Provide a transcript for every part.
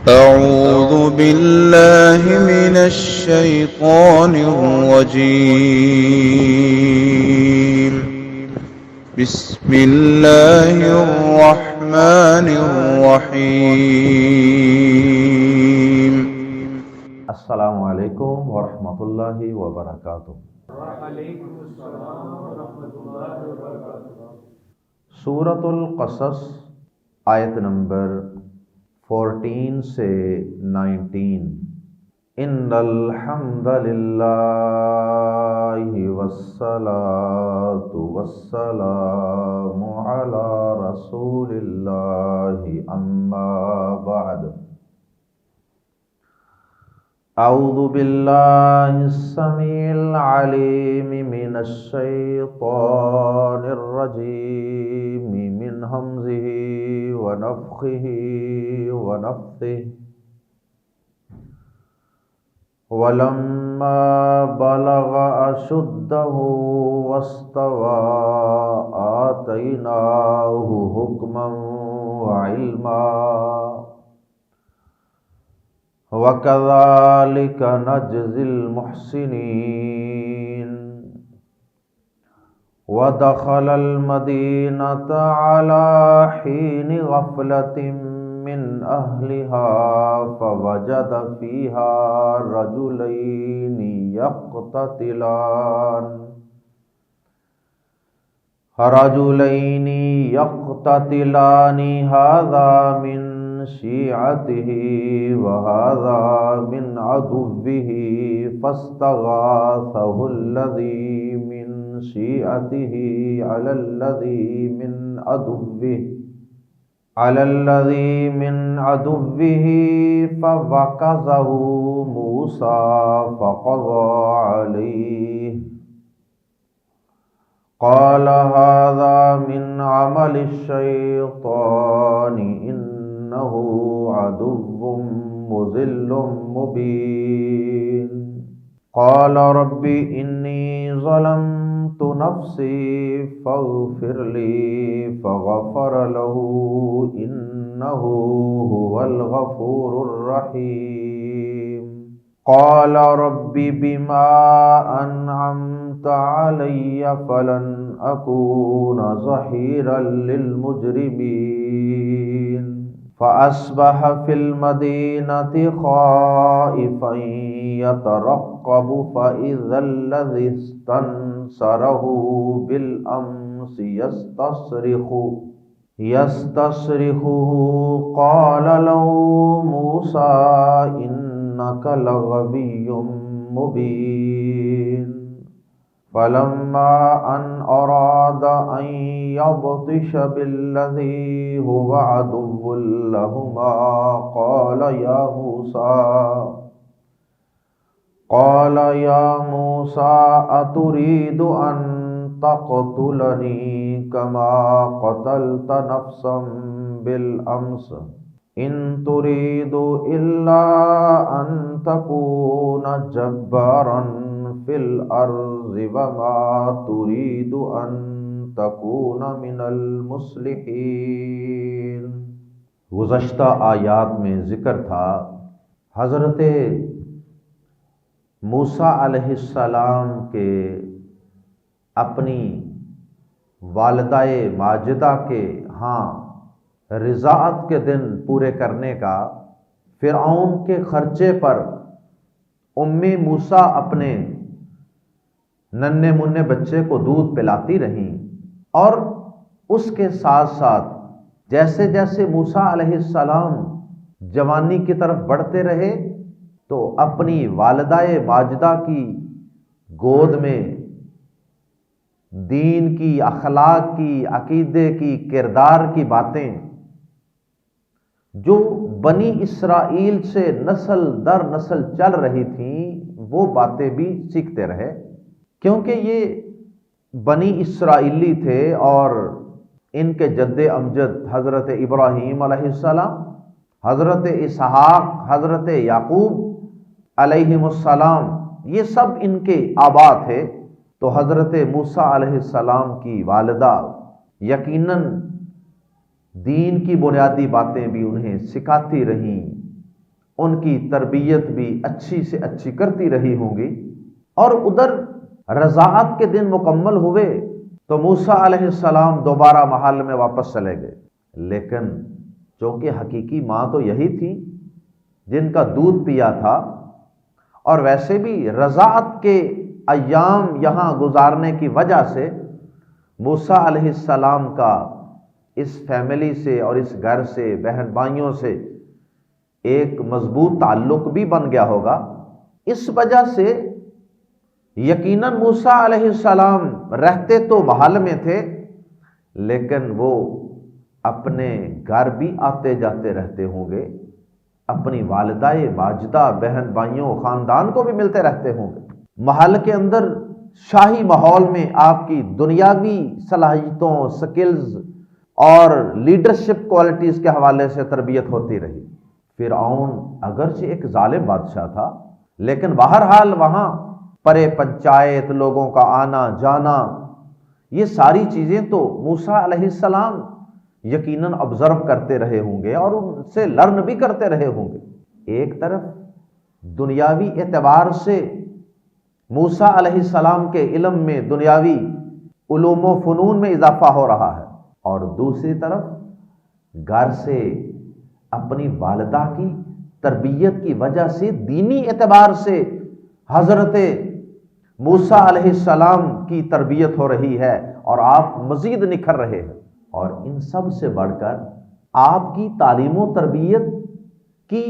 أعوذ بالله من الشيطان الرجيم. بسم الله الرحمن الرحيم. السلام علیکم ورحمۃ اللہ وبرکاتہ۔ سورۃ القصص آیت نمبر 14 سے 19۔ ان الحمد للہ والصلاة والسلام علی رسول اللہ اما بعد۔ اعوذ باللہ السمیع العلیم من الشیطان الرجیم من ہمزہ ونفخہ ونفثہ۔ ولما بلغ اشدہ واستوى آتیناہ حکما وعلما وَكَذَلِكَ نَجْزِي الْمُحْسِنِينَ۔ وَدَخَلَ الْمَدِينَةَ عَلَى حِينِ غَفْلَةٍ مِّنْ أَهْلِهَا فَوَجَدَ فِيهَا رَجُلَيْنِ يَقْتَتِلَانِ هَذَا مِنْ شيعته وهذا من عدوه فاستغاثه الذي من شيعته على الذي من عدوه فوكزه موسى فقضى عليه قال هذا من عمل الشيطان إنه عدو مضل مبين۔ قال رب إني ظلمت نفسي فاغفر لي فغفر له إنه هو الغفور الرحيم۔ قال رب بما أنعمت علي فلن أكون ظهيرا للمجرمين۔ فأصبح في المدينة خائفا يترقب فإذا الذي استنصره بالأمس يستصرخه قال له موسى إنك لغوي مبين۔ فلما أن أراد أن يبطش بالذي هو عدو لهما قال يا موسى أتريد أن تقتلني كما قتلت نفسا بالأمس إن تريد إلا أن تكون جبارا فی الارض وما تريد ان تكون من المصلحین۔ گزشتہ آیات میں ذکر تھا حضرت موسیٰ علیہ السلام کے اپنی والدہ ماجدہ کے ہاں رضاعت کے دن پورے کرنے کا۔ فرعون کے خرچے پر امی موسیٰ اپنے ننھے منھے بچے کو دودھ پلاتی رہیں، اور اس کے ساتھ ساتھ جیسے جیسے موسیٰ علیہ السلام جوانی کی طرف بڑھتے رہے تو اپنی والدہ ماجدہ کی گود میں دین کی، اخلاق کی، عقیدے کی، کردار کی باتیں جو بنی اسرائیل سے نسل در نسل چل رہی تھیں وہ باتیں بھی سیکھتے رہے، کیونکہ یہ بنی اسرائیلی تھے اور ان کے جد امجد حضرت ابراہیم علیہ السلام، حضرت اسحاق، حضرت یعقوب علیہم السلام، یہ سب ان کے آبا تھے۔ تو حضرت موسیٰ علیہ السلام کی والدہ یقیناً دین کی بنیادی باتیں بھی انہیں سکھاتی رہیں، ان کی تربیت بھی اچھی سے اچھی کرتی رہی ہوں گی، اور ادھر رضاعت کے دن مکمل ہوئے تو موسیٰ علیہ السلام دوبارہ محل میں واپس چلے گئے۔ لیکن چونکہ حقیقی ماں تو یہی تھی جن کا دودھ پیا تھا، اور ویسے بھی رضاعت کے ایام یہاں گزارنے کی وجہ سے موسیٰ علیہ السلام کا اس فیملی سے اور اس گھر سے، بہن بھائیوں سے ایک مضبوط تعلق بھی بن گیا ہوگا۔ اس وجہ سے یقیناً موسیٰ علیہ السلام رہتے تو محل میں تھے، لیکن وہ اپنے گھر بھی آتے جاتے رہتے ہوں گے، اپنی والدہ ماجدہ، بہن بھائیوں، خاندان کو بھی ملتے رہتے ہوں گے۔ محل کے اندر شاہی ماحول میں آپ کی دنیاوی صلاحیتوں، سکلز اور لیڈرشپ کوالٹیز کے حوالے سے تربیت ہوتی رہی۔ فرعون اگرچہ ایک ظالم بادشاہ تھا، لیکن بہرحال وہاں پرے پنچایت، لوگوں کا آنا جانا، یہ ساری چیزیں تو موسیٰ علیہ السلام یقیناً آبزرو کرتے رہے ہوں گے اور ان سے لرن بھی کرتے رہے ہوں گے۔ ایک طرف دنیاوی اعتبار سے موسیٰ علیہ السلام کے علم میں، دنیاوی علوم و فنون میں اضافہ ہو رہا ہے، اور دوسری طرف گھر سے اپنی والدہ کی تربیت کی وجہ سے دینی اعتبار سے حضرت موسیٰ علیہ السلام کی تربیت ہو رہی ہے اور آپ مزید نکھر رہے ہیں۔ اور ان سب سے بڑھ کر آپ کی تعلیم و تربیت کی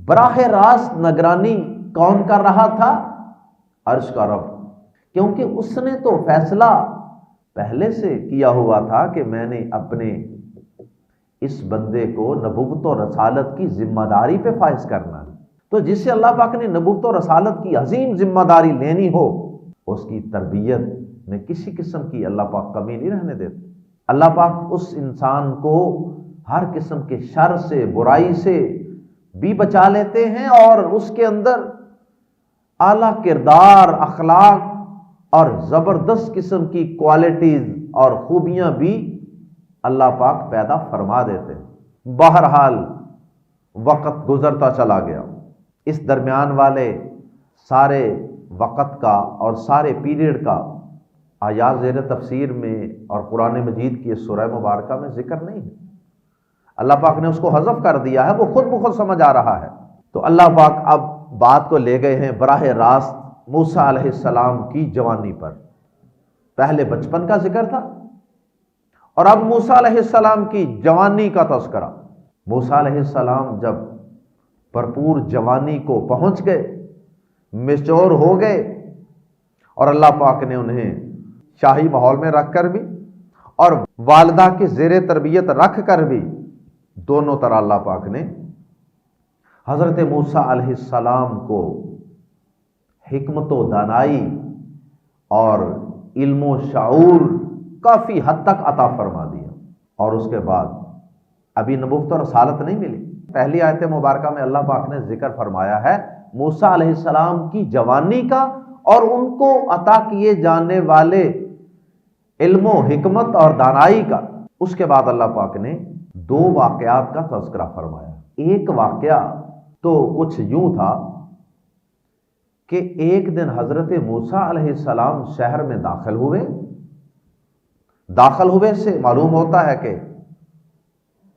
براہ راست نگرانی کون کر رہا تھا؟ عرش کا رب، کیونکہ اس نے تو فیصلہ پہلے سے کیا ہوا تھا کہ میں نے اپنے اس بندے کو نبوت و رسالت کی ذمہ داری پہ فائز کرنا ہے۔ تو جس سے اللہ پاک نے نبوت و رسالت کی عظیم ذمہ داری لینی ہو، اس کی تربیت میں کسی قسم کی اللہ پاک کمی نہیں رہنے دیتے۔ اللہ پاک اس انسان کو ہر قسم کے شر سے، برائی سے بھی بچا لیتے ہیں، اور اس کے اندر اعلیٰ کردار، اخلاق اور زبردست قسم کی کوالٹیز اور خوبیاں بھی اللہ پاک پیدا فرما دیتے ہیں۔ بہرحال وقت گزرتا چلا گیا، اس درمیان والے سارے وقت کا اور سارے پیریڈ کا آیات زیر تفسیر میں اور قرآن مجید کی سورہ مبارکہ میں ذکر نہیں ہے۔ اللہ پاک نے اس کو حذف کر دیا ہے، وہ خود بخود سمجھ آ رہا ہے۔ تو اللہ پاک اب بات کو لے گئے ہیں براہ راست موسیٰ علیہ السلام کی جوانی پر۔ پہلے بچپن کا ذکر تھا، اور اب موسیٰ علیہ السلام کی جوانی کا تذکرہ۔ موسیٰ علیہ السلام جب بھرپور جوانی کو پہنچ گئے، میچور ہو گئے، اور اللہ پاک نے انہیں شاہی ماحول میں رکھ کر بھی اور والدہ کے زیر تربیت رکھ کر بھی، دونوں طرح اللہ پاک نے حضرت موسیٰ علیہ السلام کو حکمت و دانائی اور علم و شعور کافی حد تک عطا فرما دیا۔ اور اس کے بعد ابھی نبوت و رسالت نہیں ملی۔ پہلی آیت مبارکہ میں اللہ پاک نے ذکر فرمایا ہے موسیٰ علیہ السلام کی جوانی کا اور ان کو عطا کیے جانے والے علم و حکمت اور دانائی کا۔ اس کے بعد اللہ پاک نے دو واقعات کا تذکرہ فرمایا۔ ایک واقعہ تو کچھ یوں تھا کہ ایک دن حضرت موسیٰ علیہ السلام شہر میں داخل ہوئے سے معلوم ہوتا ہے کہ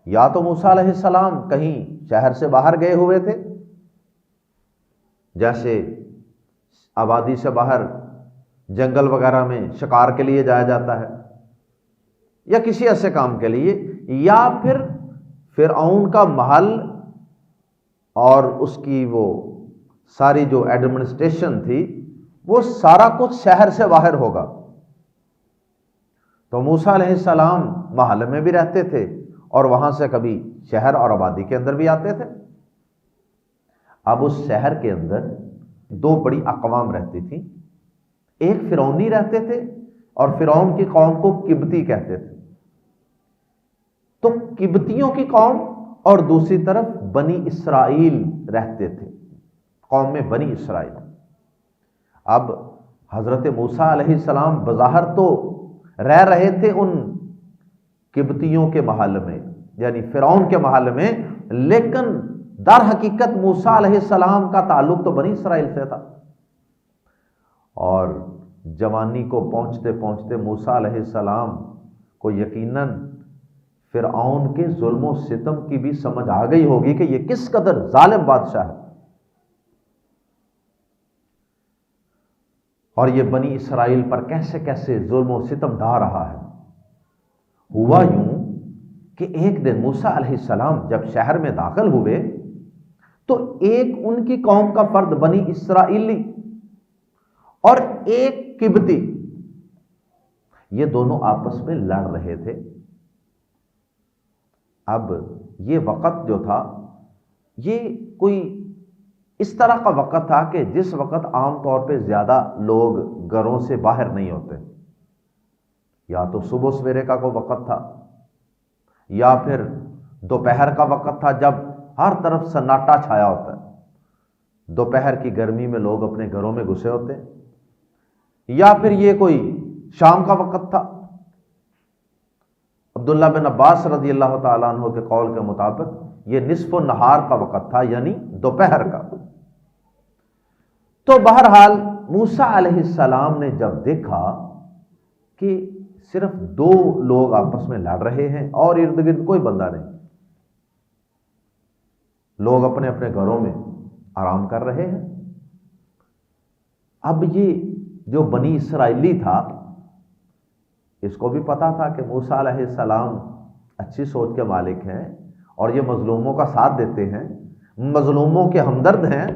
یا تو موسیٰ علیہ السلام کہیں شہر سے باہر گئے ہوئے تھے، جیسے آبادی سے باہر جنگل وغیرہ میں شکار کے لیے جایا جاتا ہے، یا کسی ایسے کام کے لیے، یا پھر فرعون کا محل اور اس کی وہ ساری جو ایڈمنسٹریشن تھی وہ سارا کچھ شہر سے باہر ہوگا۔ تو موسیٰ علیہ السلام محل میں بھی رہتے تھے اور وہاں سے کبھی شہر اور آبادی کے اندر بھی آتے تھے۔ اب اس شہر کے اندر دو بڑی اقوام رہتی تھیں، ایک فرعونی رہتے تھے اور فرعون کی قوم کو قبطی کہتے تھے۔ تو قبطیوں کی قوم اور دوسری طرف بنی اسرائیل رہتے تھے، قوم میں بنی اسرائیل۔ اب حضرت موسیٰ علیہ السلام بظاہر تو رہ رہے تھے ان قبطیوں کے محل میں، یعنی فرعون کے محل میں، لیکن در حقیقت موسیٰ علیہ السلام کا تعلق تو بنی اسرائیل سے تھا، اور جوانی کو پہنچتے پہنچتے موسیٰ علیہ السلام کو یقیناً فرعون کے ظلم و ستم کی بھی سمجھ آ گئی ہوگی کہ یہ کس قدر ظالم بادشاہ ہے، اور یہ بنی اسرائیل پر کیسے کیسے ظلم و ستم ڈھا رہا ہے۔ ہوا یوں کہ ایک دن موسیٰ علیہ السلام جب شہر میں داخل ہوئے تو ایک ان کی قوم کا فرد بنی اسرائیلی اور ایک قبطی، یہ دونوں آپس میں لڑ رہے تھے۔ اب یہ وقت جو تھا یہ کوئی اس طرح کا وقت تھا کہ جس وقت عام طور پہ زیادہ لوگ گھروں سے باہر نہیں ہوتے، یا تو صبح سویرے کا کوئی وقت تھا یا پھر دوپہر کا وقت تھا جب ہر طرف سناٹا چھایا ہوتا ہے، دوپہر کی گرمی میں لوگ اپنے گھروں میں گھسے ہوتے ہیں، یا پھر یہ کوئی شام کا وقت تھا۔ عبداللہ بن عباس رضی اللہ تعالیٰ عنہ کے قول کے مطابق یہ نصف النہار کا وقت تھا، یعنی دوپہر کا۔ تو بہرحال موسیٰ علیہ السلام نے جب دیکھا کہ صرف دو لوگ آپس میں لڑ رہے ہیں اور ارد گرد کوئی بندہ نہیں، لوگ اپنے اپنے گھروں میں آرام کر رہے ہیں، اب یہ جو بنی اسرائیلی تھا اس کو بھی پتا تھا کہ موسیٰ علیہ السلام اچھی سوچ کے مالک ہیں اور یہ مظلوموں کا ساتھ دیتے ہیں، مظلوموں کے ہمدرد ہیں۔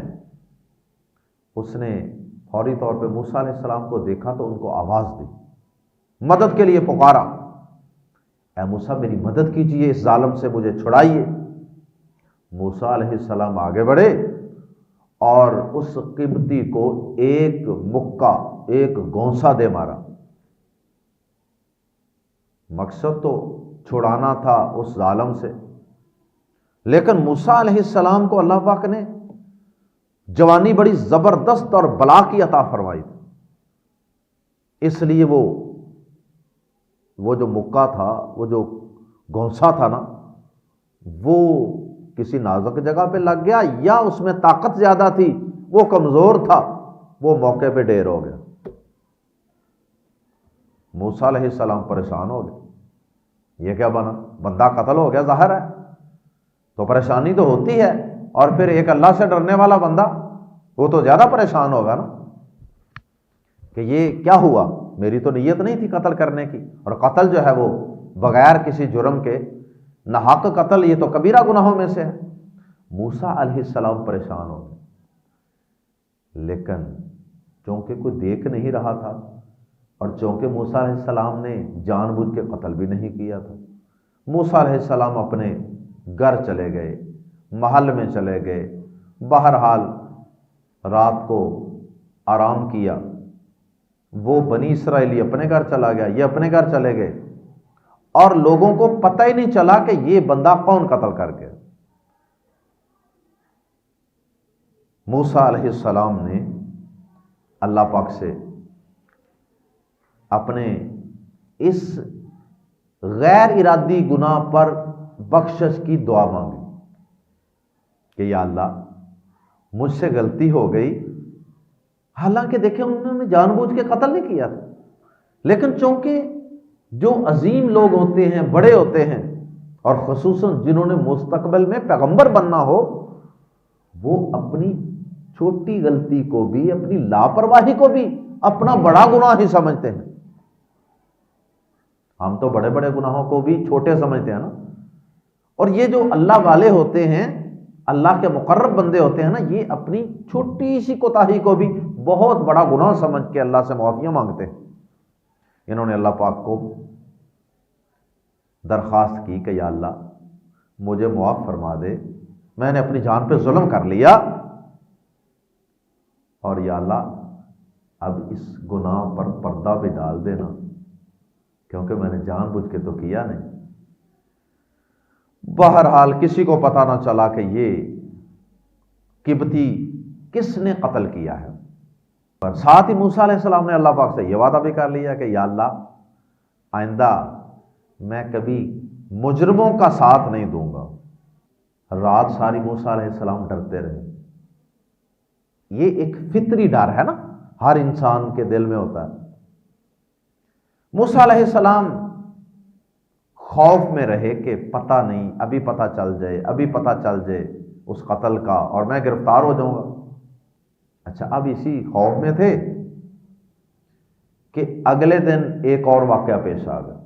اس نے فوری طور پہ موسیٰ علیہ السلام کو دیکھا تو ان کو آواز دی، مدد کے لیے پکارا، اے موسیٰ میری مدد کیجیے، اس ظالم سے مجھے چھڑائیے۔ موسیٰ علیہ السلام آگے بڑھے اور اس قبطی کو ایک مکہ، ایک گونسا دے مارا۔ مقصد تو چھڑانا تھا اس ظالم سے، لیکن موسیٰ علیہ السلام کو اللہ پاک نے جوانی بڑی زبردست اور بلا کی عطا فرمائی تھی، اس لیے وہ جو مکہ تھا، وہ جو گونسا تھا نا، وہ کسی نازک جگہ پہ لگ گیا، یا اس میں طاقت زیادہ تھی، وہ کمزور تھا، وہ موقع پہ ڈھیر ہو گیا۔ موسیٰ علیہ السلام پریشان ہو گئے، یہ کیا بنا، بندہ قتل ہو گیا، ظاہر ہے تو پریشانی تو ہوتی ہے، اور پھر ایک اللہ سے ڈرنے والا بندہ وہ تو زیادہ پریشان ہوگا نا کہ یہ کیا ہوا، میری تو نیت نہیں تھی قتل کرنے کی، اور قتل جو ہے وہ بغیر کسی جرم کے ناحق قتل، یہ تو کبیرہ گناہوں میں سے ہے۔ موسیٰ علیہ السلام پریشان ہو گئے، لیکن چونکہ کوئی دیکھ نہیں رہا تھا، اور چونکہ موسیٰ علیہ السلام نے جان بوجھ کے قتل بھی نہیں کیا تھا، موسیٰ علیہ السلام اپنے گھر چلے گئے، محل میں چلے گئے، بہرحال رات کو آرام کیا، وہ بنی اسرائیلی اپنے گھر چلا گیا، یہ اپنے گھر چلے گئے، اور لوگوں کو پتہ ہی نہیں چلا کہ یہ بندہ کون قتل کر کے۔ موسیٰ علیہ السلام نے اللہ پاک سے اپنے اس غیر ارادی گناہ پر بخشش کی دعا مانگی کہ یا اللہ مجھ سے غلطی ہو گئی، حالانکہ دیکھیں انہوں نے جان بوجھ کے قتل نہیں کیا تھا، لیکن چونکہ جو عظیم لوگ ہوتے ہیں، بڑے ہوتے ہیں، اور خصوصاً جنہوں نے مستقبل میں پیغمبر بننا ہو، وہ اپنی چھوٹی غلطی کو بھی، اپنی لاپرواہی کو بھی اپنا بڑا گناہ ہی سمجھتے ہیں۔ ہم تو بڑے بڑے گناہوں کو بھی چھوٹے سمجھتے ہیں نا، اور یہ جو اللہ والے ہوتے ہیں، اللہ کے مقرب بندے ہوتے ہیں نا، یہ اپنی چھوٹی سی کوتاہی کو بھی بہت بڑا گناہ سمجھ کے اللہ سے معافیاں مانگتے ہیں۔ انہوں نے اللہ پاک کو درخواست کی کہ یا اللہ مجھے معاف فرما دے، میں نے اپنی جان پہ ظلم کر لیا، اور یا اللہ اب اس گناہ پر پردہ بھی ڈال دینا، کیونکہ میں نے جان بوجھ کے تو کیا نہیں۔ بہرحال کسی کو پتہ نہ چلا کہ یہ قبطی کس نے قتل کیا ہے، اور ساتھ ہی موسیٰ علیہ السلام نے اللہ پاک سے یہ وعدہ بھی کر لیا کہ یا اللہ آئندہ میں کبھی مجرموں کا ساتھ نہیں دوں گا، رات ساری موسیٰ علیہ السلام ڈرتے رہے۔ یہ ایک فطری ڈر ہے نا، ہر انسان کے دل میں ہوتا ہے۔ موسیٰ علیہ السلام خوف میں رہے کہ پتہ نہیں، ابھی پتہ چل جائے اس قتل کا اور میں گرفتار ہو جاؤں گا۔ اچھا، اب اسی خوف میں تھے کہ اگلے دن ایک اور واقعہ پیش آ گیا۔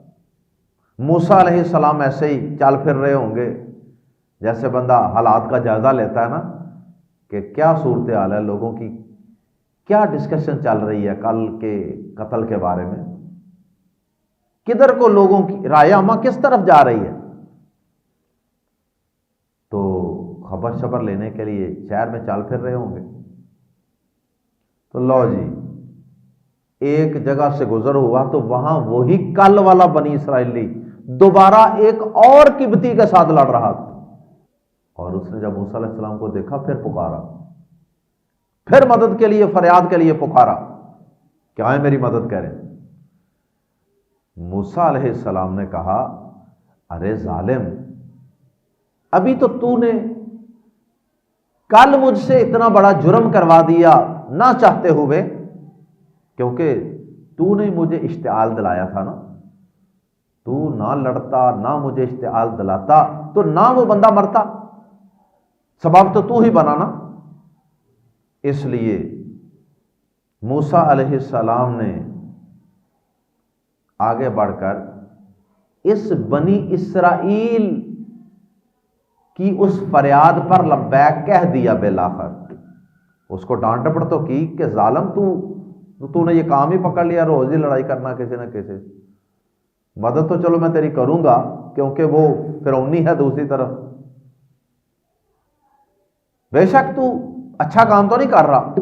موسیٰ علیہ السلام ایسے ہی چل پھر رہے ہوں گے، جیسے بندہ حالات کا جائزہ لیتا ہے نا کہ کیا صورتحال ہے لوگوں کی، کیا ڈسکشن چل رہی ہے کل کے قتل کے بارے میں، کدھر کو لوگوں کی رائے عامہ کس طرف جا رہی ہے۔ تو خبر لینے کے لیے شہر میں چل پھر رہے ہوں گے، تو لو جی ایک جگہ سے گزر ہوا تو وہاں وہی کل والا بنی اسرائیلی دوبارہ ایک اور قبطی کے ساتھ لڑ رہا تھا، اور اس نے جب موسیٰ علیہ السلام کو دیکھا پھر پکارا، پھر مدد کے لیے فریاد کے لیے پکارا کہ آئیں میری مدد کریں۔ موسیٰ علیہ السلام نے کہا، ارے ظالم، ابھی تو نے کل مجھ سے اتنا بڑا جرم کروا دیا نہ چاہتے ہوئے، کیونکہ تو نے مجھے اشتعال دلایا تھا نا، تو نہ لڑتا نہ مجھے اشتعال دلاتا تو نہ وہ بندہ مرتا، سبب تو ہی بنا نا۔ اس لیے موسیٰ علیہ السلام نے آگے بڑھ کر اس بنی اسرائیل کی اس فریاد پر لبیک کہہ دیا بالآخر۔ اس کو ڈانٹ ڈپٹ تو کی کہ ظالم، تو نے یہ کام ہی پکڑ لیا، روز ہی لڑائی کرنا کسی نہ کسی، مدد تو چلو میں تیری کروں گا کیونکہ وہ فرعونی ہے دوسری طرف، بے شک تو اچھا کام تو نہیں کر رہا،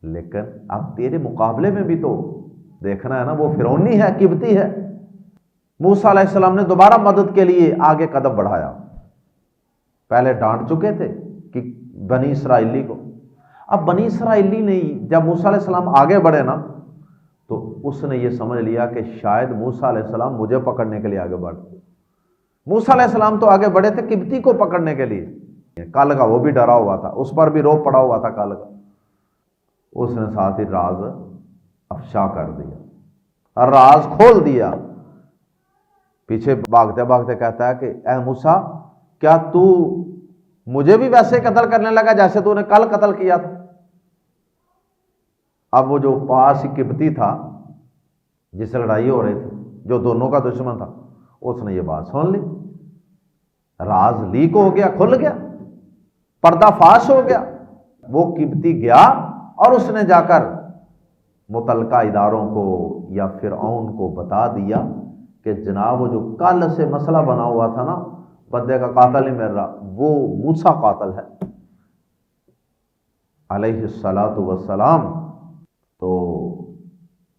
لیکن اب تیرے مقابلے میں بھی تو دیکھنا ہے نا، وہ فرعونی ہے، قبطی ہے۔ موسیٰ علیہ السلام نے دوبارہ مدد کے لیے آگے قدم بڑھایا، پہلے ڈانٹ چکے تھے کہ بنی اسرائیلی کو، اب بنی اسرائیلی نے جب موسیٰ علیہ السلام آگے بڑھے نا تو اس نے یہ سمجھ لیا کہ شاید موسیٰ علیہ السلام مجھے پکڑنے کے لیے آگے بڑھ، موسیٰ علیہ السلام تو آگے بڑھے تھے قبطی کو پکڑنے کے لیے، کل کا وہ بھی ڈرا ہوا تھا، اس پر بھی روپ پڑا ہوا تھا کل کا، اس نے ساتھ ہی راز افشا کر دیا اور راز کھول دیا۔ پیچھے بھاگتے بھاگتے کہتا ہے کہ اے موسیٰ، کیا تو مجھے بھی ویسے قتل کرنے لگا جیسے تو نے کل قتل کیا تھا؟ اب وہ جو پاس قبطی تھا جس سے لڑائی ہو رہی تھی، جو دونوں کا دشمن تھا، اس نے یہ بات سن لی، راز لیک ہو گیا، کھل گیا، پردہ فاش ہو گیا۔ وہ قبطی گیا اور اس نے جا کر متعلقہ اداروں کو یا فرعون کو بتا دیا کہ جناب وہ جو کل سے مسئلہ بنا ہوا تھا نا، بندے کا قاتل نہیں مل رہا، وہ موسیٰ قاتل ہے علیہ الصلاۃ والسلام۔ تو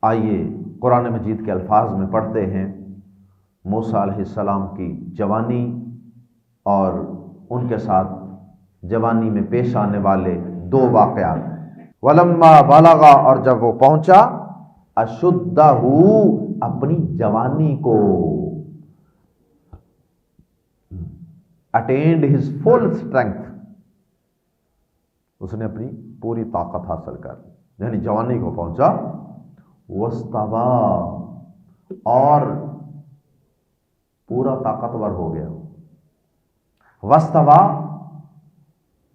آئیے قرآن مجید کے الفاظ میں پڑھتے ہیں موسیٰ علیہ السلام کی جوانی اور ان کے ساتھ جوانی میں پیش آنے والے دو واقعات۔ ولما بلغ، اور جب وہ پہنچا، اشدہ، اپنی جوانی کو، اٹینڈ ہز فل اسٹرینتھ، اس نے اپنی پوری طاقت حاصل کر، یعنی جوانی کو پہنچا، واستوى، اور پورا طاقتور ہو گیا، واستوى،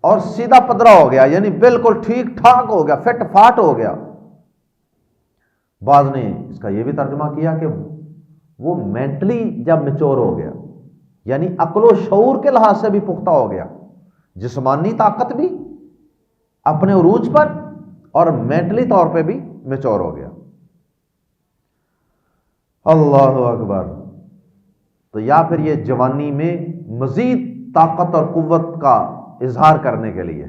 اور سیدھا پدرا ہو گیا، یعنی بالکل ٹھیک ٹھاک ہو گیا، فٹ فاٹ ہو گیا۔ بعض نے اس کا یہ بھی ترجمہ کیا کہ وہ مینٹلی جب میچور ہو گیا، یعنی عقل و شعور کے لحاظ سے بھی پختہ ہو گیا، جسمانی طاقت بھی اپنے عروج پر اور مینٹلی طور پہ بھی میچور ہو گیا۔ اللہ اکبر۔ تو یا پھر یہ جوانی میں مزید طاقت اور قوت کا اظہار کرنے کے لیے،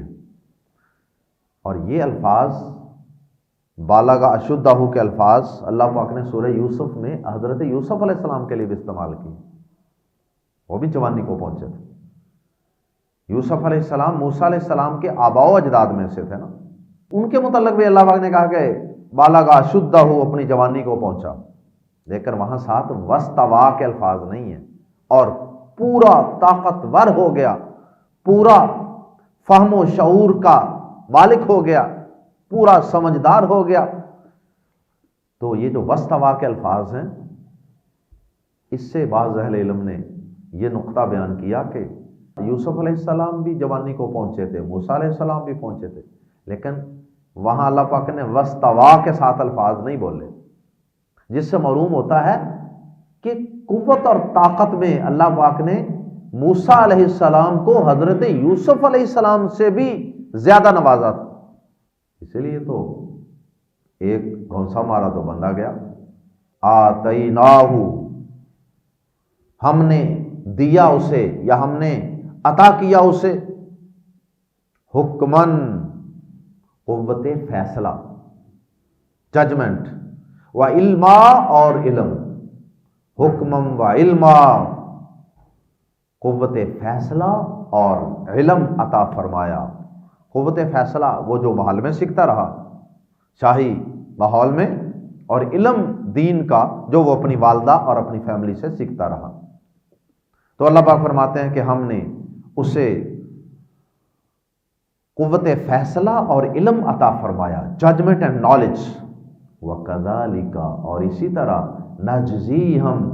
اور یہ الفاظ بالغ اشدہ کے الفاظ اللہ پاک نے سورہ یوسف میں حضرت یوسف علیہ السلام کے لیے بھی استعمال کی، وہ بھی جوانی کو پہنچے تھے۔ یوسف علیہ السلام موسیٰ علیہ السلام کے آباء و اجداد میں سے تھے نا، ان کے متعلق بھی اللہ پاک نے کہا کہ بالغ اشدہ، اپنی جوانی کو پہنچا، لیکن وہاں ساتھ واستوى کے الفاظ نہیں ہیں، اور پورا طاقتور ہو گیا، پورا فہم و شعور کا مالک ہو گیا، پورا سمجھدار ہو گیا۔ تو یہ جو واستوا کے الفاظ ہیں، اس سے بعض اہل علم نے یہ نقطہ بیان کیا کہ یوسف علیہ السلام بھی جوانی کو پہنچے تھے، موسیٰ علیہ السلام بھی پہنچے تھے، لیکن وہاں اللہ پاک نے واستوا کے ساتھ الفاظ نہیں بولے، جس سے معلوم ہوتا ہے کہ قوت اور طاقت میں اللہ پاک نے موسیٰ علیہ السلام کو حضرت یوسف علیہ السلام سے بھی زیادہ نوازا تھا۔ اسی لیے تو ایک گھونسا مارا تو بندہ گیا۔ آتیناہ، ہم نے دیا اسے یا ہم نے عطا کیا اسے حکمن، قوت فیصلہ، ججمنٹ، و علما، اور علم، حکمم و علما، قوت فیصلہ اور علم عطا فرمایا۔ قوت فیصلہ وہ جو محل میں سیکھتا رہا، شاہی ماحول میں، اور علم دین کا جو وہ اپنی والدہ اور اپنی فیملی سے سیکھتا رہا۔ تو اللہ پاک فرماتے ہیں کہ ہم نے اسے قوت فیصلہ اور علم عطا فرمایا، ججمنٹ اینڈ نالج۔ وَكَذَلِكَ، اور اسی طرح، نجزی، ہم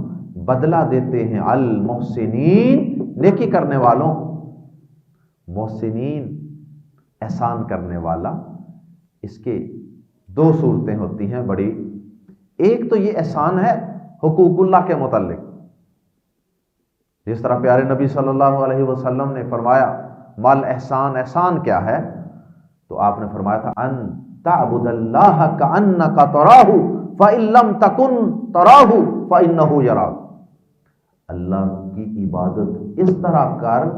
بدلہ دیتے ہیں، المحسنین، نیکی کرنے والوں کو۔ محسنین، احسان کرنے والا، اس کے دو صورتیں ہوتی ہیں بڑی۔ ایک تو یہ احسان ہے حقوق اللہ کے متعلق، جس طرح پیارے نبی صلی اللہ علیہ وسلم نے فرمایا مال احسان، احسان کیا ہے؟ تو آپ نے فرمایا تھا ان تعبد اللہ کأنک تراہ فإن لم تکن تراہ فإنہ یراک، اللہ کی عبادت اس طرح کر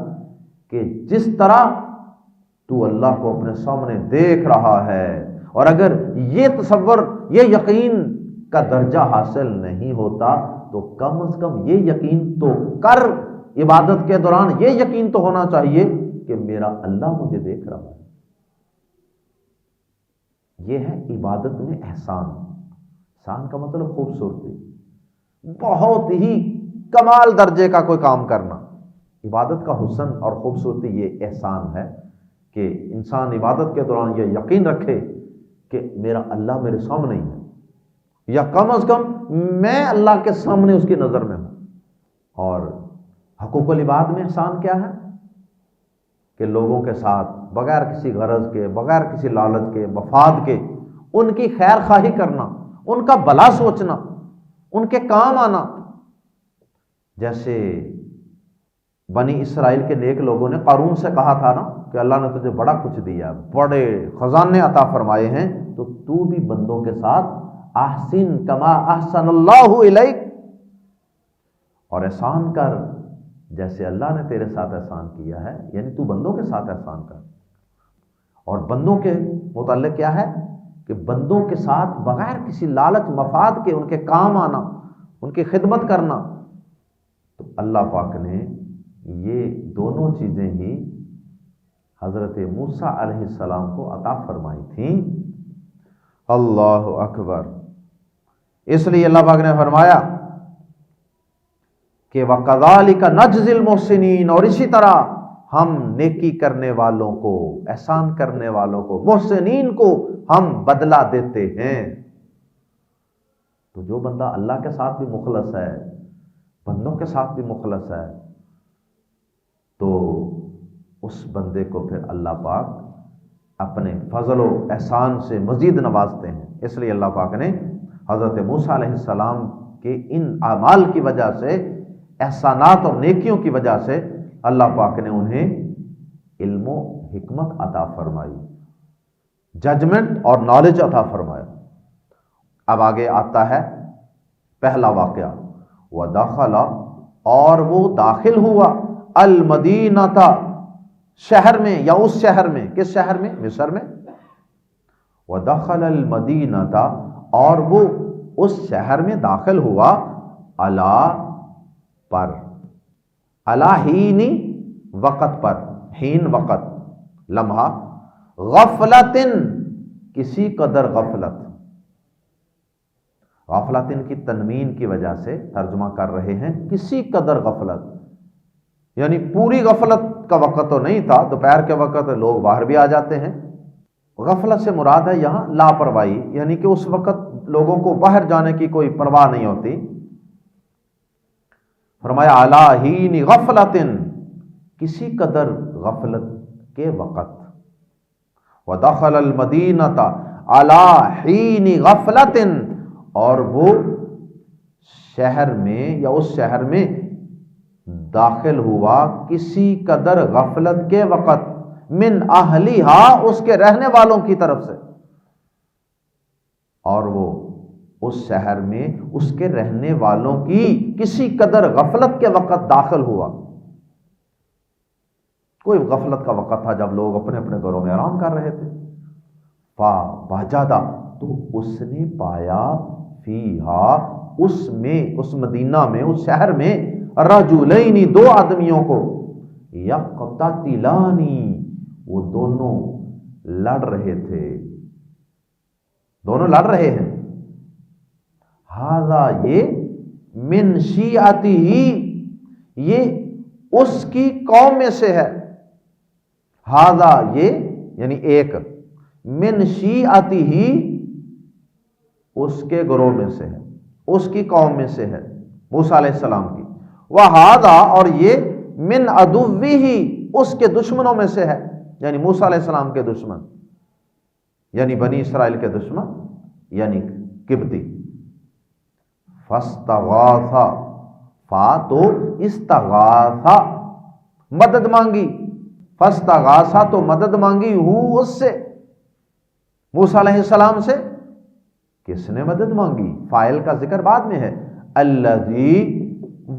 کہ جس طرح تو اللہ کو اپنے سامنے دیکھ رہا ہے۔ اور اگر یہ تصور، یہ یقین کا درجہ حاصل نہیں ہوتا تو کم از کم یہ یقین تو کر، عبادت کے دوران یہ یقین تو ہونا چاہیے کہ میرا اللہ مجھے دیکھ رہا ہے۔ یہ ہے عبادت میں احسان۔ احسان کا مطلب خوبصورتی، بہت ہی کمال درجے کا کوئی کام کرنا۔ عبادت کا حسن اور خوبصورتی یہ احسان ہے کہ انسان عبادت کے دوران یہ یقین رکھے کہ میرا اللہ میرے سامنے ہی ہے، یا کم از کم میں اللہ کے سامنے اس کی نظر میں ہوں۔ اور حقوق العباد میں احسان کیا ہے؟ کہ لوگوں کے ساتھ بغیر کسی غرض کے، بغیر کسی لالچ کے، مفاد کے، ان کی خیر خواہی کرنا، ان کا بھلا سوچنا، ان کے کام آنا۔ جیسے بنی اسرائیل کے نیک لوگوں نے قارون سے کہا تھا نا کہ اللہ نے تجھے بڑا کچھ دیا، بڑے خزانے عطا فرمائے ہیں، تو بھی بندوں کے ساتھ احسن کما احسن اللہ الیک، اور احسان کر جیسے اللہ نے تیرے ساتھ احسان کیا ہے، یعنی تو بندوں کے ساتھ احسان کر۔ اور بندوں کے متعلق کیا ہے کہ بندوں کے ساتھ بغیر کسی لالچ مفاد کے ان کے کام آنا، ان کی خدمت کرنا۔ تو اللہ پاک نے یہ دونوں چیزیں ہی حضرت موسیٰ علیہ السلام کو عطا فرمائی تھیں۔ اللہ اکبر۔ اس لیے اللہ پاک نے فرمایا کہ وَكَذَلِكَ نَجْزِي الْمُحْسِنِينَ، اور اسی طرح ہم نیکی کرنے والوں کو، احسان کرنے والوں کو، محسنین کو ہم بدلہ دیتے ہیں۔ تو جو بندہ اللہ کے ساتھ بھی مخلص ہے، بندوں کے ساتھ بھی مخلص ہے، تو اس بندے کو پھر اللہ پاک اپنے فضل و احسان سے مزید نوازتے ہیں۔ اس لیے اللہ پاک نے حضرت موسیٰ علیہ السلام کے ان اعمال کی وجہ سے، احسانات اور نیکیوں کی وجہ سے، اللہ پاک نے انہیں علم و حکمت عطا فرمائی، ججمنٹ اور نالج عطا فرمایا۔ اب آگے آتا ہے پہلا واقعہ، وَدَخَلَ، اور وہ داخل ہوا، المدینۃ، شہر میں، یا اس شہر میں، کس شہر میں؟ مصر میں۔ وَدَخَلَ الْمَدِينَةَ، اور وہ اس شہر میں داخل ہوا، علی، پر، علی حین، وقت پر، حین وقت، لمحہ، غفلتن، کسی قدر غفلت۔ غفلتن کی تنوین کی وجہ سے ترجمہ کر رہے ہیں کسی قدر غفلت، یعنی پوری غفلت کا وقت تو نہیں تھا، دوپہر کے وقت لوگ باہر بھی آ جاتے ہیں۔ غفلت سے مراد ہے یہاں لاپرواہی، یعنی کہ اس وقت لوگوں کو باہر جانے کی کوئی پرواہ نہیں ہوتی۔ فرمایا علی حین غفلت، کسی قدر غفلت کے وقت، ودخل المدینۃ علی حین غفلت، اور وہ شہر میں یا اس شہر میں داخل ہوا کسی قدر غفلت کے وقت، من اہلیہا، اس کے رہنے والوں کی طرف سے، اور وہ اس شہر میں اس کے رہنے والوں کی کسی قدر غفلت کے وقت داخل ہوا۔ کوئی غفلت کا وقت تھا جب لوگ اپنے اپنے گھروں میں آرام کر رہے تھے۔ فوجدا، تو اس نے پایا، فیہا، اس میں، اس مدینہ میں، اس شہر میں، رجلین، دو آدمیوں کو، یقتتلان، وہ دونوں لڑ رہے تھے، دونوں لڑ رہے ہیں۔ ھذا، یہ، من شیعتہ، یہ اس کی قوم میں سے ہے۔ ھذا، یہ یعنی ایک، من شیعتہ، اس کے گروہ میں سے ہے، اس کی قوم میں سے ہے، موسیٰ علیہ السلام کی۔ وَھذا، اور یہ، من عدوہ، اس کے دشمنوں میں سے ہے، یعنی موسیٰ علیہ السلام کے دشمن، یعنی بنی اسرائیل کے دشمن، یعنی قبطی۔ فاستغاث، فا تو استغاث، مدد مانگی، فاستغاث تو مدد مانگی، ہو، اس سے، موسیٰ علیہ السلام سے۔ کس نے مدد مانگی؟ فاعل کا ذکر بعد میں ہے، الذی،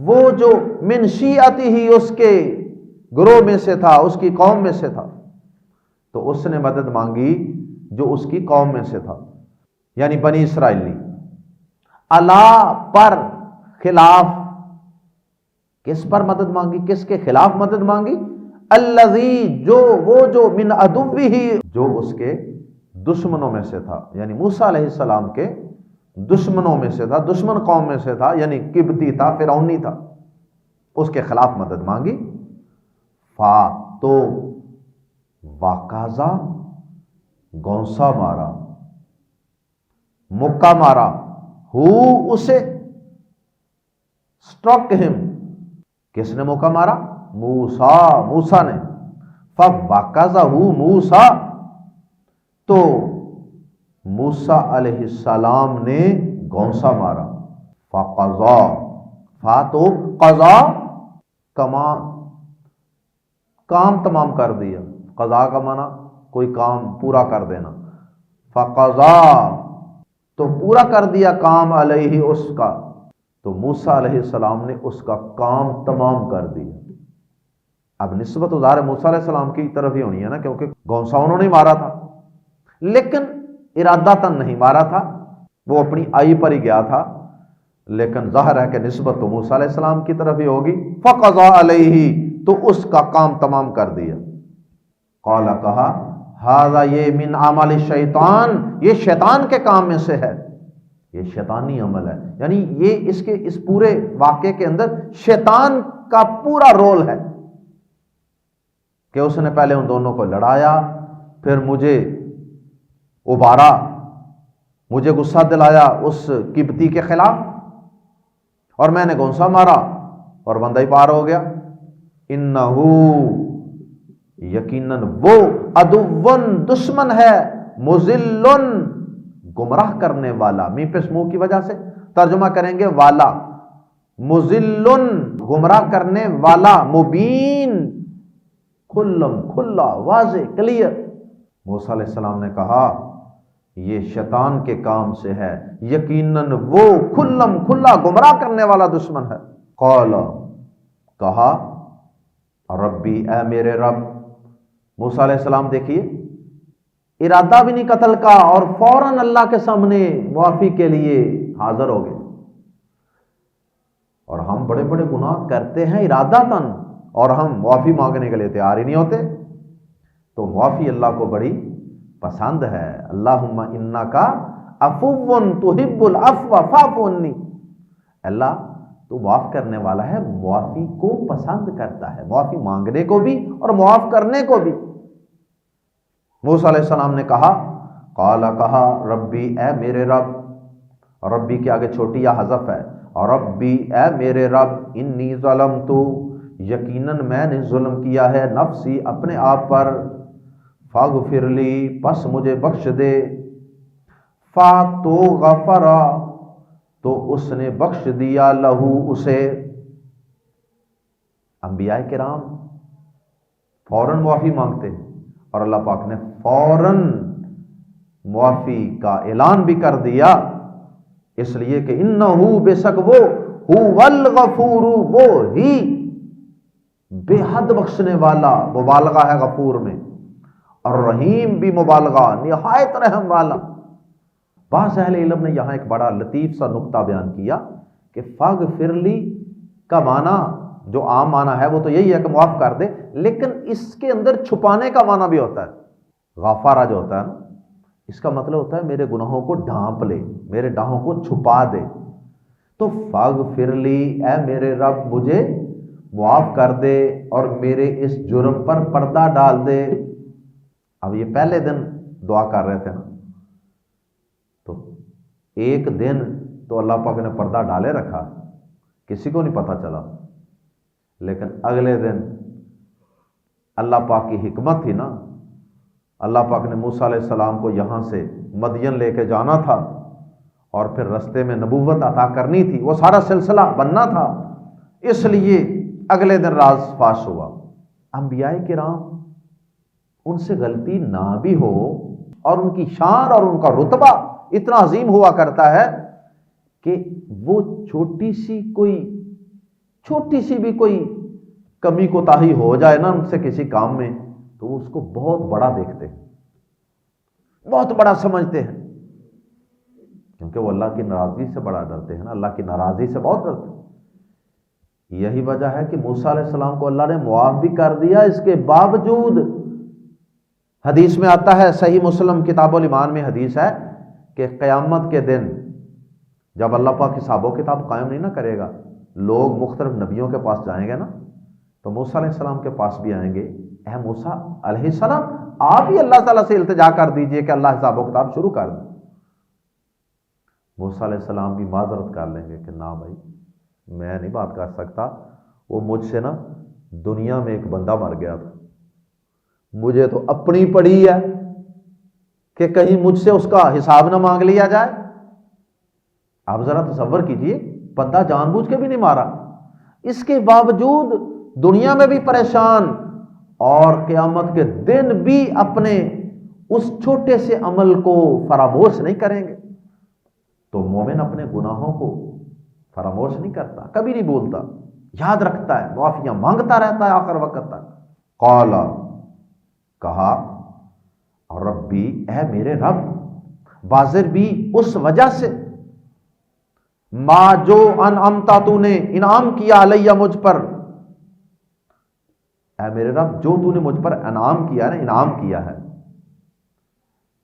وہ جو، من شیعتہ، اس کے گروہ میں سے تھا، اس کی قوم میں سے تھا، تو اس نے مدد مانگی جو اس کی قوم میں سے تھا، یعنی بنی اسرائیلی۔ اللہ، پر، خلاف، کس پر مدد مانگی، کس کے خلاف مدد مانگی؟ الذی، جو، وہ جو، من عدوہ، جو اس کے دشمنوں میں سے تھا، یعنی موسیٰ علیہ السلام کے دشمنوں میں سے تھا، دشمن قوم میں سے تھا، یعنی قبطی تھا، فرعونی تھا، اس کے خلاف مدد مانگی۔ فا تو واقعہ، گونسا مارا، مکہ مارا، ہو، اسے، سٹرک ہم، کس نے موقع مارا؟ موسیٰ، موسیٰ نے۔ فوقظہ موسیٰ، تو موسیٰ علیہ السلام نے گونسا مارا۔ فقضا، فا تو قضا، کام تمام کر دیا، قضا کا معنی کوئی کام پورا کر دینا۔ فقضا، تو پورا کر دیا کام، علیہ، اس کا، تو موسیٰ علیہ السلام نے اس کا کام تمام کر دیا۔ اب نسبت ظاہر موسیٰ علیہ السلام کی طرف ہی ہونی ہے نا، کیونکہ گونسا انہوں نے مارا تھا، لیکن ارادتاً نہیں مارا تھا، وہ اپنی آئی پر ہی گیا تھا، لیکن ظاہر ہے کہ نسبت تو موسیٰ علیہ السلام کی طرف ہی ہوگی۔ فقضا علیہ، تو اس کا کام تمام کر دیا۔ قال، کہا، ھذا، یہ، من عمل الشیطان، یہ شیطان کے کام میں سے ہے، یہ شیطانی عمل ہے، یعنی یہ اس پورے واقعے کے اندر شیطان کا پورا رول ہے کہ اس نے پہلے ان دونوں کو لڑایا، پھر مجھے ابھارا، مجھے غصہ دلایا اس قبطی کے خلاف، اور میں نے گونسا مارا اور بندہ ہی پار ہو گیا۔ انہو، یقیناً وہ، عدوٌ، دشمن ہے، مضلٌ، گمراہ کرنے والا، میم پہ منہ کی وجہ سے ترجمہ کریں گے والا، مضلٌ، گمراہ کرنے والا، مبین، کھلم کھلا، واضح، کلیئر۔ موسیٰ علیہ السلام نے کہا یہ شیطان کے کام سے ہے، یقیناً وہ کھلم کھلا گمراہ کرنے والا دشمن ہے۔ قال، کہا، ربی، اے میرے رب۔ موسیٰ علیہ السلام دیکھیے، ارادہ بھی نہیں قتل کا، اور فوراً اللہ کے سامنے معافی کے لیے حاضر ہو گئے۔ اور ہم بڑے بڑے گناہ کرتے ہیں ارادتاً، اور ہم معافی مانگنے کے لیے تیار ہی نہیں ہوتے، تو معافی اللہ کو بڑی پسند ہے۔ اللہم انکا عفو تحب العفو فاعف عنی، اللہ تو معاف کرنے والا ہے، معافی کو پسند کرتا ہے، معافی مانگنے کو بھی اور معاف کرنے کو بھی۔ موسیٰ علیہ السلام نے کہا، قال کہا، ربی اے میرے رب، ربی کے آگے چھوٹی یا حذف ہے، ربی اے میرے رب، انی ظلمت، یقیناً میں نے ظلم کیا ہے، نفسی اپنے آپ پر، فاغفر لی پس مجھے بخش دے، فا تو غفرا تو اس نے بخش دیا، لہو اسے۔ انبیاء کرام فوراً معافی مانگتے ہیں اور اللہ پاک نے فوراً معافی کا اعلان بھی کر دیا، اس لیے کہ انہو بے شک وہ هو الغفور، وہ ہی بے حد بخشنے والا، مبالغہ ہے غفور میں، اور رحیم بھی مبالغہ، نہایت رحم والا۔ بعض اہل علم نے یہاں ایک بڑا لطیف سا نقطہ بیان کیا کہ فاغفر لی کا معنی جو عام معنی ہے وہ تو یہی ہے کہ معاف کر دے، لیکن اس کے اندر چھپانے کا معنی بھی ہوتا ہے۔ غفارہ جو ہوتا ہے نا، اس کا مطلب ہوتا ہے میرے گناہوں کو ڈھانپ لے، میرے گناہوں کو چھپا دے۔ تو فاغفر لی اے میرے رب مجھے معاف کر دے اور میرے اس جرم پر پردہ ڈال دے۔ اب یہ پہلے دن دعا کر رہے تھے نا، تو ایک دن تو اللہ پاک نے پردہ ڈالے رکھا، کسی کو نہیں پتہ چلا، لیکن اگلے دن اللہ پاک کی حکمت تھی نا، اللہ پاک نے موسیٰ علیہ السلام کو یہاں سے مدین لے کے جانا تھا اور پھر رستے میں نبوت عطا کرنی تھی، وہ سارا سلسلہ بننا تھا، اس لیے اگلے دن راز فاش ہوا۔ انبیاء کرام ان سے غلطی نہ بھی ہو اور ان کی شان اور ان کا رتبہ اتنا عظیم ہوا کرتا ہے کہ وہ چھوٹی سی بھی کوئی کمی کوتاہی ہو جائے نا ان سے کسی کام میں تو اس کو بہت بڑا دیکھتے ہیں، بہت بڑا سمجھتے ہیں، کیونکہ وہ اللہ کی ناراضگی سے بڑا ڈرتے ہیں نا، اللہ کی ناراضگی سے بہت ڈرتے ہیں۔ یہی وجہ ہے کہ موسیٰ علیہ السلام کو اللہ نے معاف بھی کر دیا، اس کے باوجود حدیث میں آتا ہے، صحیح مسلم کتاب الایمان میں حدیث ہے کہ قیامت کے دن جب اللہ پاک حساب و کتاب قائم نہیں نہ کرے گا، لوگ مختلف نبیوں کے پاس جائیں گے نا، تو موسیٰ علیہ السلام کے پاس بھی آئیں گے، اے موسیٰ علیہ السلام آپ ہی اللہ تعالیٰ سے التجا کر دیجئے کہ اللہ حساب و کتاب شروع کر دے۔ موسیٰ علیہ السلام بھی معذرت کر لیں گے کہ نہ بھائی میں نہیں بات کر سکتا، وہ مجھ سے نا دنیا میں ایک بندہ مر گیا تھا، مجھے تو اپنی پڑی ہے کہ کہیں مجھ سے اس کا حساب نہ مانگ لیا جائے۔ آپ ذرا تصور کیجئے، بندہ جان بوجھ کے بھی نہیں مارا، اس کے باوجود دنیا میں بھی پریشان اور قیامت کے دن بھی اپنے اس چھوٹے سے عمل کو فراموش نہیں کریں گے۔ تو مومن اپنے گناہوں کو فراموش نہیں کرتا، کبھی نہیں بولتا، یاد رکھتا ہے، معافیاں مانگتا رہتا ہے آخر وقت تک۔ قال کہا، ربی اے میرے رب، بازر بھی اس وجہ سے، ما جو انعمتا تو نے انعام کیا علیہ مجھ پر، اے میرے رب جو تو نے مجھ پر انعام کیا ہے، انعام کیا ہے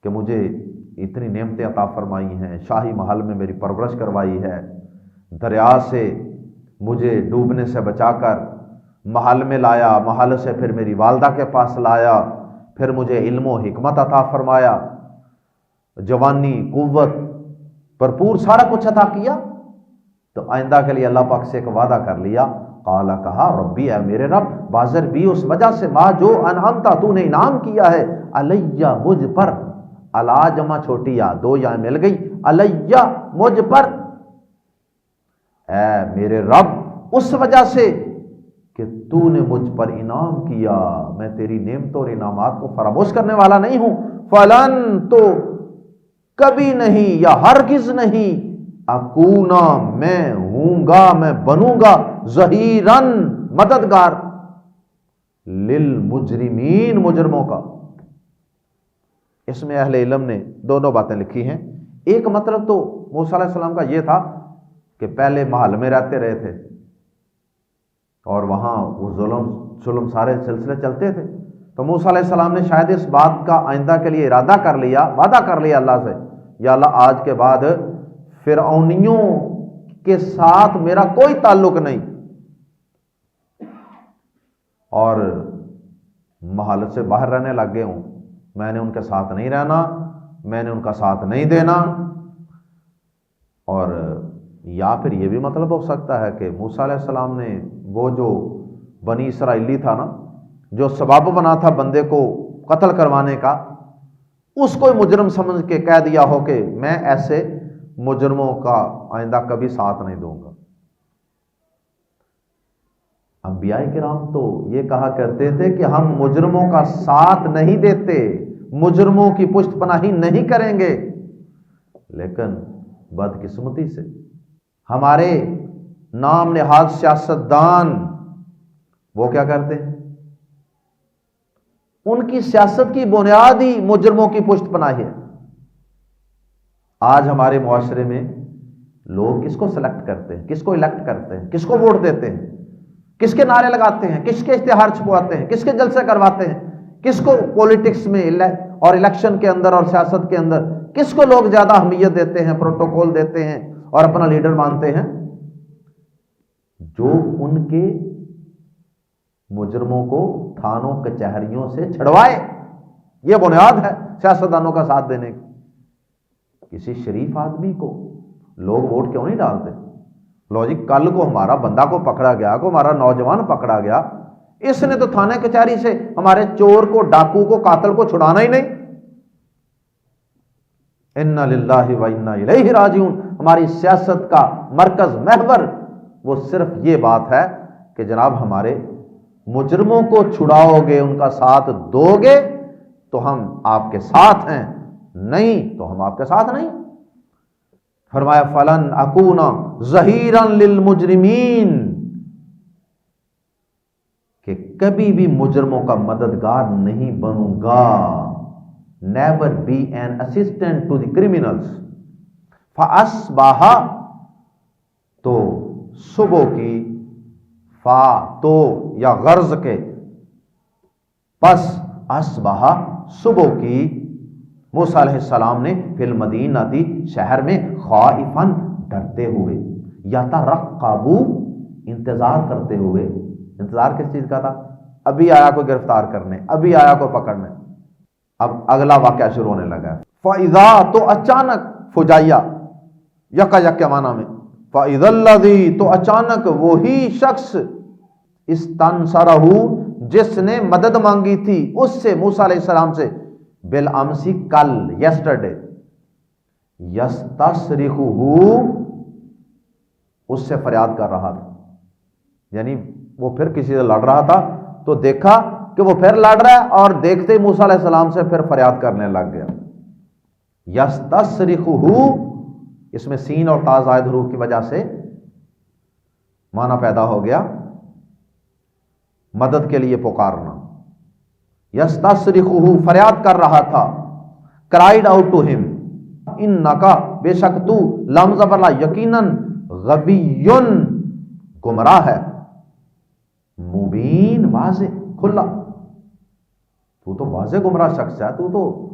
کہ مجھے اتنی نعمتیں عطا فرمائی ہیں، شاہی محل میں میری پرورش کروائی ہے، دریا سے مجھے ڈوبنے سے بچا کر محل میں لایا، محل سے پھر میری والدہ کے پاس لایا، پھر مجھے علم و حکمت عطا فرمایا، جوانی، قوت، بھرپور سارا کچھ عطا کیا، تو آئندہ کے لیے اللہ پاک سے ایک وعدہ کر لیا۔ قال کہا، ربی اے میرے رب، بازر بھی اس وجہ سے، ما جو انعمتا تو نے انعام کیا ہے، علیہ مجھ پر، علا جمع چھوٹی یا دو یا مل گئی، علیہ مجھ پر، اے میرے رب اس وجہ سے کہ تو نے مجھ پر انعام کیا، میں تیری نعمتوں اور انعامات کو فراموش کرنے والا نہیں ہوں، فلن تو کبھی نہیں یا ہرگز نہیں، اکونا میں ہوں گا، میں بنوں گا، ظہیرن مددگار، للمجرمین مجرموں کا۔ اس میں اہل علم نے دونوں باتیں لکھی ہیں۔ ایک مطلب تو موسیٰ علیہ السلام کا یہ تھا کہ پہلے محل میں رہتے رہے تھے اور وہاں وہ ظلم سارے سلسلے چلتے تھے، تو موسیٰ علیہ السلام نے شاید اس بات کا آئندہ کے لیے ارادہ کر لیا، وعدہ کر لیا اللہ سے، یا اللہ آج کے بعد فرعونیوں کے ساتھ میرا کوئی تعلق نہیں، اور محل سے باہر رہنے لگ گئے ہوں، میں نے ان کے ساتھ نہیں رہنا، میں نے ان کا ساتھ نہیں دینا۔ اور یا پھر یہ بھی مطلب ہو سکتا ہے کہ موسیٰ علیہ السلام نے وہ جو بنی اسرائیلی تھا نا، جو سبب بنا تھا بندے کو قتل کروانے کا، اس کو مجرم سمجھ کے کہہ دیا ہو کہ میں ایسے مجرموں کا آئندہ کبھی ساتھ نہیں دوں گا۔ انبیاء کرام تو یہ کہا کرتے تھے کہ ہم مجرموں کا ساتھ نہیں دیتے، مجرموں کی پشت پناہی نہیں کریں گے، لیکن بدقسمتی سے ہمارے نام نہاد سیاستدان وہ کیا کرتے ہیں؟ ان کی سیاست کی بنیاد ہی مجرموں کی پشت پناہی ہے۔ آج ہمارے معاشرے میں لوگ کس کو سلیکٹ کرتے ہیں، کس کو الیکٹ کرتے ہیں، کس کو ووٹ دیتے ہیں، کس کے نعرے لگاتے ہیں، کس کے اشتہار چھپواتے ہیں، کس کے جلسے کرواتے ہیں، کس کو پولیٹکس میں اور الیکشن کے اندر اور سیاست کے اندر کس کو لوگ زیادہ اہمیت دیتے ہیں، پروٹوکول دیتے ہیں اور اپنا لیڈر مانتے ہیں؟ جو ان کے مجرموں کو تھانوں کچہریوں سے چھڑوائے، یہ بنیاد ہے سیاستدانوں کا ساتھ دینے کی۔ کسی شریف آدمی کو لوگ ووٹ کیوں نہیں ڈالتے؟ لو جی، کل کو ہمارا بندہ کو پکڑا گیا، کو ہمارا نوجوان پکڑا گیا، اس نے تو تھانے کچہری سے ہمارے چور کو، ڈاکو کو، قاتل کو چھڑانا ہی نہیں۔ انا للہ و انا الیہ راجعون۔ ہماری سیاست کا مرکز، محور وہ صرف یہ بات ہے کہ جناب ہمارے مجرموں کو چھڑاؤ گے، ان کا ساتھ دو گے تو ہم آپ کے ساتھ ہیں، نہیں تو ہم آپ کے ساتھ نہیں۔ فرمایا فلن اکون ظہیرا للمجرمین، کہ کبھی بھی مجرموں کا مددگار نہیں بنوں گا۔ never be an assistant to the criminals۔ فَأَصْبَحَ، تو صبح کی، فا تو یا غرض کے، پس اصبح صبح کی، موسیٰ علیہ السلام نے فی المدینہ تھی، شہر میں، خائفاً ڈرتے ہوئے، یترقب انتظار کرتے ہوئے۔ انتظار کس چیز کا تھا؟ ابھی آیا کو گرفتار کرنے، ابھی آیا کو پکڑنے۔ اب اگلا واقعہ شروع ہونے لگا ہے۔ فَإِذَا، تو اچانک، فجائیہ یکا یک کے معنی میں، فَإِذَا الَّذِي، تو اچانک وہی شخص، استنصرہ، جس نے مدد مانگی تھی اس سے، موسیٰ علیہ السلام سے، بالامسی، کل، یسٹرڈے، یستصرخہ، اس سے فریاد کر رہا تھا، یعنی وہ پھر کسی سے لڑ رہا تھا تو دیکھا کہ وہ پھر لڑ رہا ہے، اور دیکھتے ہی موسیٰ علیہ السلام سے پھر فریاد کرنے لگ گیا۔ یستصرخہ، اس میں سین اور تا زائد حروف کی وجہ سے معنی پیدا ہو گیا مدد کے لیے پکارنا۔ یستصرخہ، فریاد کر رہا تھا، کرائیڈ آؤٹ ٹو ہم، انکا، بے شک تو، لام زبر لا، یقیناً، غبیٌ، گمراہ ہے، مبین، واضح، کھلا، تو واضح گمراہ شخص ہے،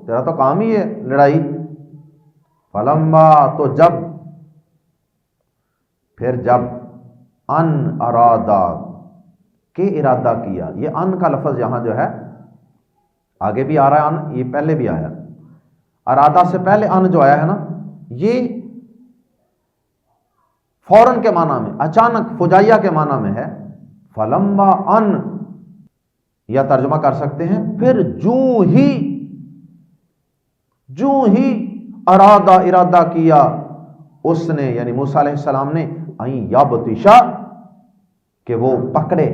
تیرا تو کام ہی ہے لڑائی۔ فلما، تو جب، پھر جب، ان ارادہ، کہ ارادہ کیا، یہ ان کا لفظ یہاں جو ہے آگے بھی آ رہا ہے، ان یہ پہلے بھی آیا، ارادہ سے پہلے ان جو آیا ہے نا، یہ فوراً کے معنی میں، اچانک، فجائیہ کے معنی میں ہے۔ فلما ان، یا ترجمہ کر سکتے ہیں پھر جو ہی ارادہ کیا اس نے، یعنی موسیٰ علیہ السلام نے، این یبطشا، کہ وہ پکڑے،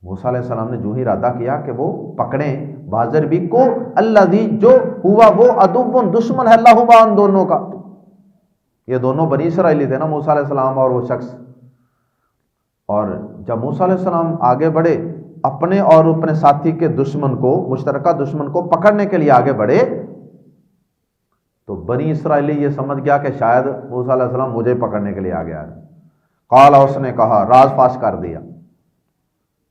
موسیٰ علیہ السلام نے جو ہی ارادہ کیا کہ وہ پکڑیں، بازر بھی کو، الذی، جو، ہوا وہ، عدو، دشمن ہے، لہما، ان دونوں کا، یہ دونوں بنی اسرائیلی تھے نا، موسیٰ علیہ السلام اور وہ شخص۔ اور جب موسیٰ علیہ السلام آگے بڑھے، اپنے اور اپنے ساتھی کے دشمن کو، مشترکہ دشمن کو پکڑنے کے لیے آگے بڑھے، تو بنی اسرائیلی یہ سمجھ گیا کہ شاید موسیٰ علیہ السلام مجھے پکڑنے کے لیے آگے آ گئے۔ قال، اس نے کہا، راز فاش کر دیا،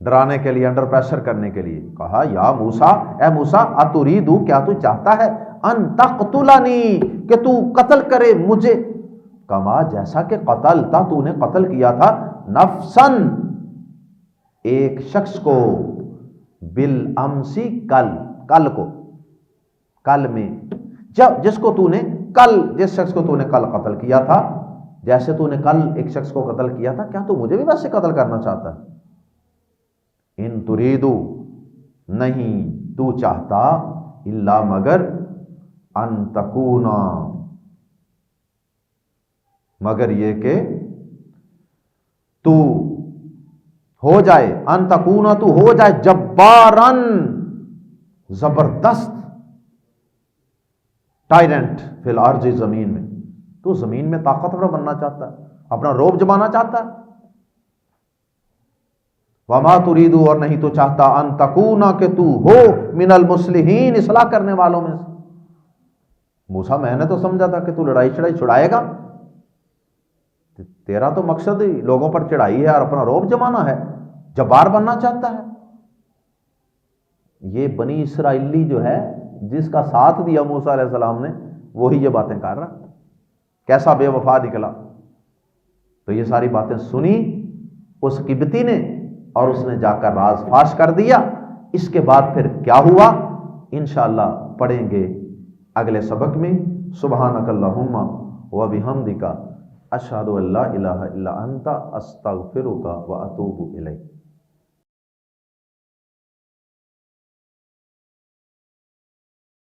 ڈرانے کے لیے، انڈر پریشر کرنے کے لیے کہا، یا موسیٰ، اے موسیٰ، اتریدو، کیا تو چاہتا ہے، ان تقتلنی، کہ تو قتل کرے مجھے، کما جیسا کہ قتل تھا، تو نے قتل کیا تھا، نفسن ایک شخص کو، بالامسی کل کو، کل میں، جس کو تو نے کل، جس شخص کو تو نے کل قتل کیا تھا، جیسے تو نے کل ایک شخص کو قتل کیا تھا، کیا تو مجھے بھی ویسے قتل کرنا چاہتا ہے؟ ان تریدو نہیں تو چاہتا، الا مگر، ان تکونا مگر یہ کہ تو ہو جائے، ان تکونا تو ہو جائے، جبارن زبردست، ٹائرنٹ، فی الارض زمین میں، تو زمین میں طاقتور بننا چاہتا ہے، اپنا روب جمانا چاہتا ہے۔ وما تريد اور نہیں تو چاہتا، ان تکونا کہ تو ہو، من المصلحین اصلاح کرنے والوں میں سے۔ موسیٰ میں نے تو سمجھا تھا کہ تو لڑائی چڑھائی چھڑائے گا، تیرا تو مقصد ہی لوگوں پر چڑھائی ہے اور اپنا روب جمانا ہے، جبار بننا چاہتا ہے۔ یہ بنی اسرائیلی جو ہے، جس کا ساتھ دیا موسیٰ علیہ السلام نے، وہی یہ باتیں کر رہا، کیسا بے وفا نکلا۔ تو یہ ساری باتیں سنی اس قبطی نے، اور اس نے جا کر راز فاش کر دیا۔ اس کے بعد پھر کیا ہوا انشاءاللہ پڑھیں گے اگلے سبق میں۔ سبحانک اللہم و بحمدک، اشہد ان لا الہ الا انت، استغفرک و اتوب الیک۔